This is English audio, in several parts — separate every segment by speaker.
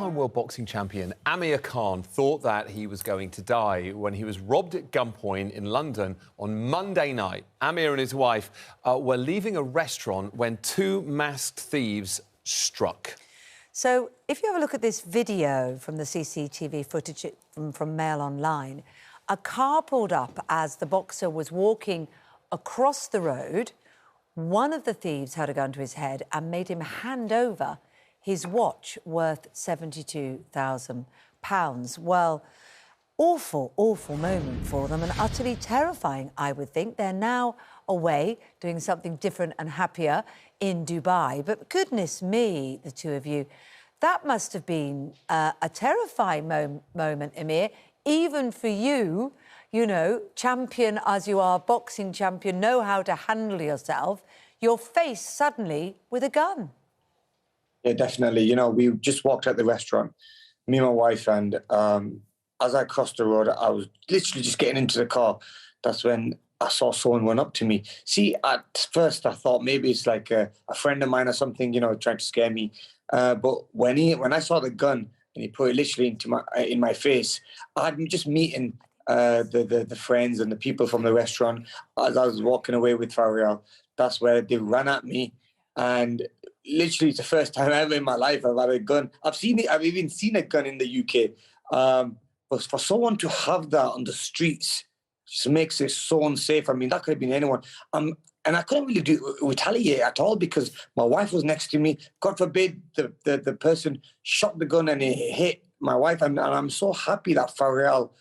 Speaker 1: Two-time world boxing champion Amir Khan thought that he was going to die when he was robbed at gunpoint in London on Monday night. Amir and his wife were leaving a restaurant when two masked thieves struck.
Speaker 2: So, if you have a look at this video from the CCTV footage from Mail Online, a car pulled up as the boxer was walking across the road. One of the thieves had a gun to his head and made him hand over his watch worth £72,000. Well, awful moment for them and utterly terrifying, I would think. They're now away doing something different and happier in Dubai. But goodness me, the two of you, that must have been a terrifying moment, Amir, even for you, you know, champion as you are, boxing champion, know how to handle yourself, your face suddenly with a gun.
Speaker 3: Yeah, definitely. You know, we just walked out the restaurant, me and my wife, and as I crossed the road, I was literally just getting into the car. That's when I saw someone run up to me. See, at first I thought maybe it's like a friend of mine or something, you know, trying to scare me. But when I saw the gun and he put it literally in my face, I'm just meeting the friends and the people from the restaurant as I was walking away with Faryal. That's where they ran at me, and literally it's the first time ever in my life I've had a gun. I've even seen a gun in the UK. But for someone to have that on the streets just makes it so unsafe. I mean, that could have been anyone. And I couldn't really retaliate at all because my wife was next to me. God forbid the person shot the gun and it hit my wife. And I'm so happy that Faryal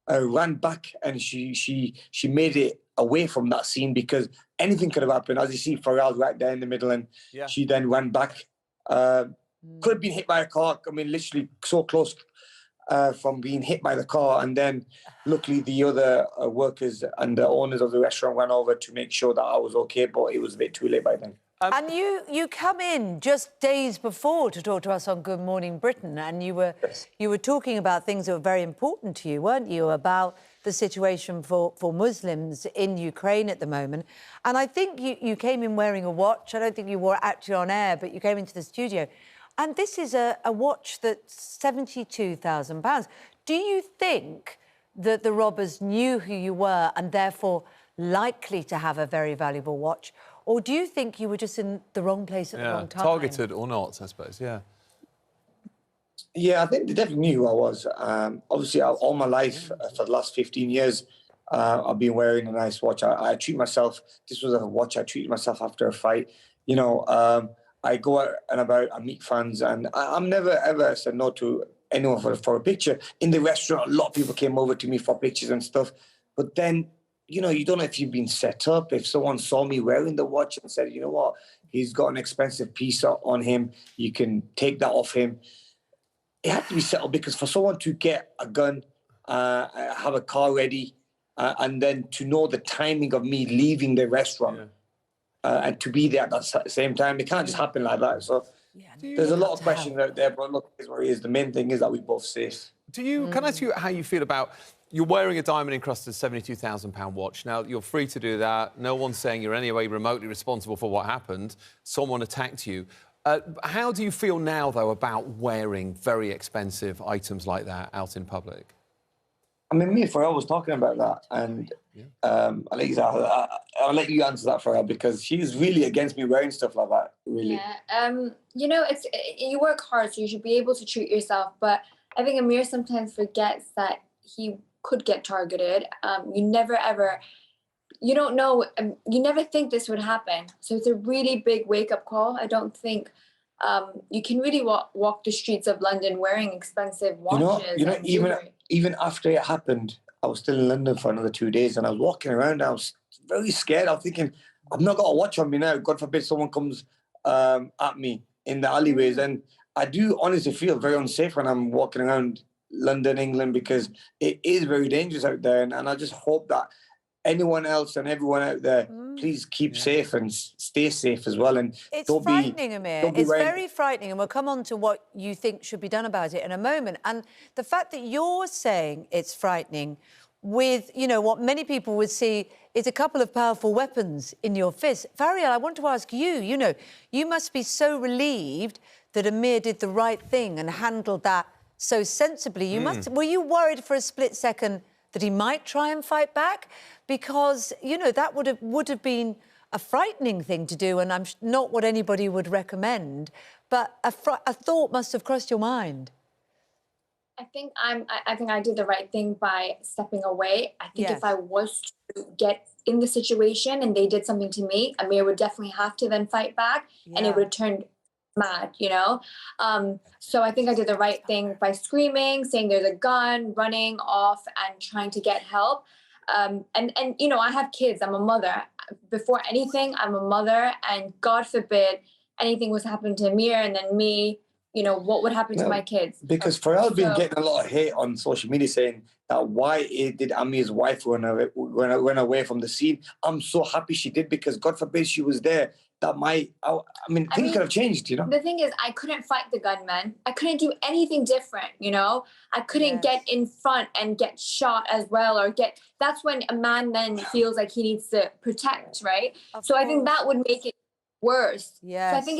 Speaker 3: ran back and she made it away from that scene, because anything could have happened. As you see, Faryal's right there in the middle, and she then ran back. Could have been hit by a car. I mean, literally so close from being hit by the car. And then, luckily, the other workers and the owners of the restaurant ran over to make sure that I was okay, but it was a bit too late by then.
Speaker 2: And you come in just days before to talk to us on Good Morning Britain, and you were talking about things that were very important to you, weren't you? About the situation for Muslims in Ukraine at the moment. And I think you came in wearing a watch. I don't think you wore it actually on air, but you came into the studio. And this is a watch that's £72,000. Do you think that the robbers knew who you were and therefore likely to have a very valuable watch? Or do you think you were just in the wrong place at the wrong time?
Speaker 1: Targeted or not, I suppose,
Speaker 3: Yeah, I think they definitely knew who I was. Obviously, all my life, for the last 15 years, I've been wearing a nice watch. I treat myself, this was a watch I treated myself after a fight. You know, I go out and about, I meet fans, and I'm never, ever said no to anyone for a picture. In the restaurant, a lot of people came over to me for pictures and stuff. But then, you know, you don't know if you've been set up. If someone saw me wearing the watch and said, you know what, he's got an expensive piece on him, you can take that off him. It had to be set up, because for someone to get a gun, have a car ready, and then to know the timing of me leaving the restaurant and to be there at that same time, it can't just happen like that. So there's a lot of questions out there, but look, it's what it is. The main thing is that we're both safe.
Speaker 1: Can I ask you how you feel about... You're wearing a diamond-encrusted £72,000 watch. Now, you're free to do that. No one's saying you're in any way remotely responsible for what happened. Someone attacked you. How do you feel now, though, about wearing very expensive items like that out in public?
Speaker 3: I mean, me and Faryal was talking about that, and I'll let you answer that, Faryal, because she's really against me wearing stuff like that, really.
Speaker 4: Yeah, you know, you work hard, so you should be able to treat yourself, but I think Amir sometimes forgets that he could get targeted. You never, ever... You don't know, you never think this would happen. So it's a really big wake-up call. I don't think you can really walk the streets of London wearing expensive watches. You know,
Speaker 3: even after it happened, I was still in London for another 2 days, and I was walking around, I was very scared. I was thinking, I've not got a watch on me now. God forbid someone comes at me in the alleyways. And I do honestly feel very unsafe when I'm walking around London, England, because it is very dangerous out there. And I just hope that anyone else and everyone out there, please keep safe and stay safe as well. And
Speaker 2: it's frightening, Amir. It's very frightening, and we'll come on to what you think should be done about it in a moment. And the fact that you're saying it's frightening with, you know, what many people would see is a couple of powerful weapons in your fist. Faryal, I want to ask you, you know, you must be so relieved that Amir did the right thing and handled that so sensibly. Were you worried for a split second that he might try and fight back? Because, you know, that would have been a frightening thing to do, and I'm not what anybody would recommend, but a thought must have crossed your mind.
Speaker 4: I think I did the right thing by stepping away. I think if I was to get in the situation and they did something to me, Amir would definitely have to then fight back, and it would have turned mad, you know? So I think I did the right thing by screaming, saying there's a gun, running off and trying to get help. And you know, I have kids, I'm a mother. Before anything, I'm a mother, and God forbid anything was happening to Amir and then me, you know, what would happen to my kids?
Speaker 3: Because Faryal's been getting a lot of hate on social media saying that why did Amir's wife run away from the scene? I'm so happy she did, because God forbid she was there. That might, I mean, things could have changed, you know?
Speaker 4: The thing is, I couldn't fight the gunman. I couldn't do anything different, you know? I couldn't get in front and get shot as well, or that's when a man then feels like he needs to protect, right? So I think that would make it worse.
Speaker 2: Yes.
Speaker 4: So I think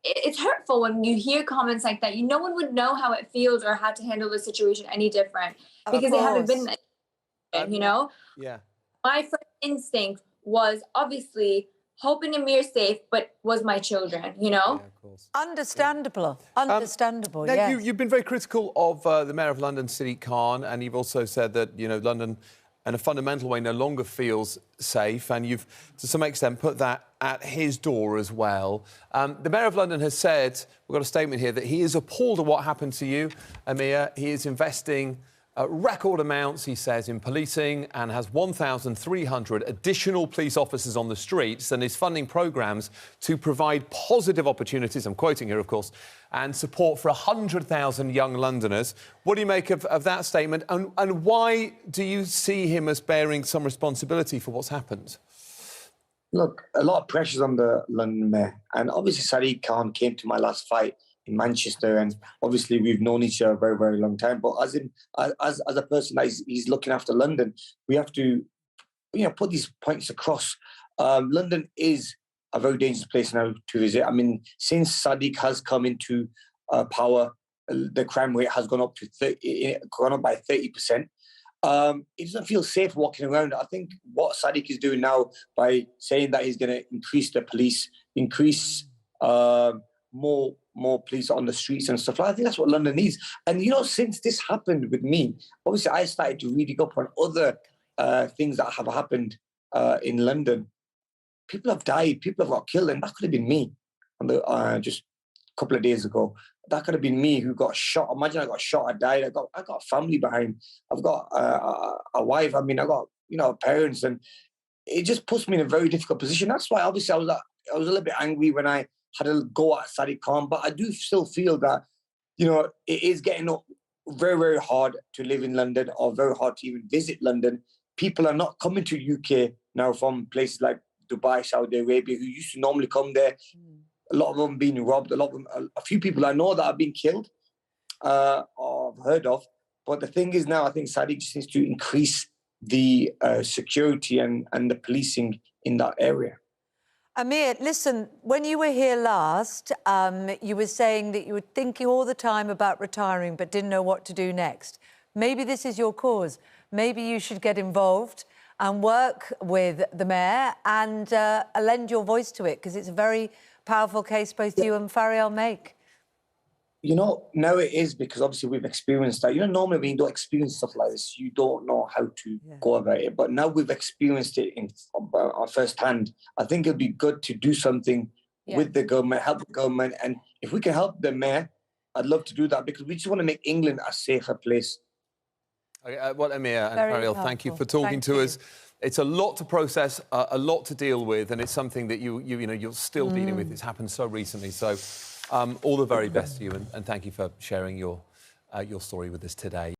Speaker 4: it's hurtful when you hear comments like that. No one would know how it feels or how to handle the situation any different, because they haven't been there, you know?
Speaker 1: Yeah.
Speaker 4: My first instinct was obviously hoping Amir's safe, but was my children, you know?
Speaker 1: Yeah, of course.
Speaker 2: Understandable. Understandable,
Speaker 1: now,
Speaker 2: yes.
Speaker 1: You've been very critical of the Mayor of London, Sadiq Khan, and you've also said that, you know, London, in a fundamental way, no longer feels safe, and you've, to some extent, put that at his door as well. The Mayor of London has said, we've got a statement here, that he is appalled at what happened to you, Amir. He is investing record amounts, he says, in policing, and has 1,300 additional police officers on the streets, and is funding programmes to provide positive opportunities, I'm quoting here, of course, and support for 100,000 young Londoners. What do you make of that statement, and why do you see him as bearing some responsibility for what's happened?
Speaker 3: Look, a lot of pressures on the London Mayor, and obviously Sadiq Khan came to my last fight in Manchester, and obviously we've known each other a very, very long time. But as a person that he's looking after London, we have to, you know, put these points across. London is a very dangerous place now to visit. I mean, since Sadiq has come into power, the crime rate has gone up by 30%. It doesn't feel safe walking around. I think what Sadiq is doing now by saying that he's going to increase the police, increase more police on the streets and stuff like that. I think that's what London needs. And, you know, since this happened with me, obviously I started to reading up on other things that have happened in London. People have died, people have got killed, and that could have been me just a couple of days ago. That could have been me who got shot. Imagine I got shot, I died. I got a family behind. I've got a wife. I mean, I got, you know, parents, and it just puts me in a very difficult position. That's why obviously I was a little bit angry when I had a go at Sadiq Khan, but I do still feel that, you know, it is getting very, very hard to live in London, or very hard to even visit London. People are not coming to UK now from places like Dubai, Saudi Arabia, who used to normally come there. A lot of them being robbed, a few people I know that have been killed, or heard of. But the thing is now, I think Sadiq just needs to increase the security and the policing in that area.
Speaker 2: Amir, listen, when you were here last, you were saying that you were thinking all the time about retiring but didn't know what to do next. Maybe this is your cause. Maybe you should get involved and work with the Mayor and lend your voice to it, because it's a very powerful case both you and Faryal make.
Speaker 3: You know, now it is, because obviously we've experienced that. You know, normally when you don't experience stuff like this, you don't know how to go about it. But now we've experienced it on first hand. I think it'd be good to do something with the government, help the government. And if we can help the Mayor, I'd love to do that, because we just want to make England a safer place.
Speaker 1: Well, Amir and Faryal, thank you for talking to us. It's a lot to process, a lot to deal with, and it's something that you're still dealing with. It's happened so recently. So all the very best to you, and thank you for sharing your story with us today.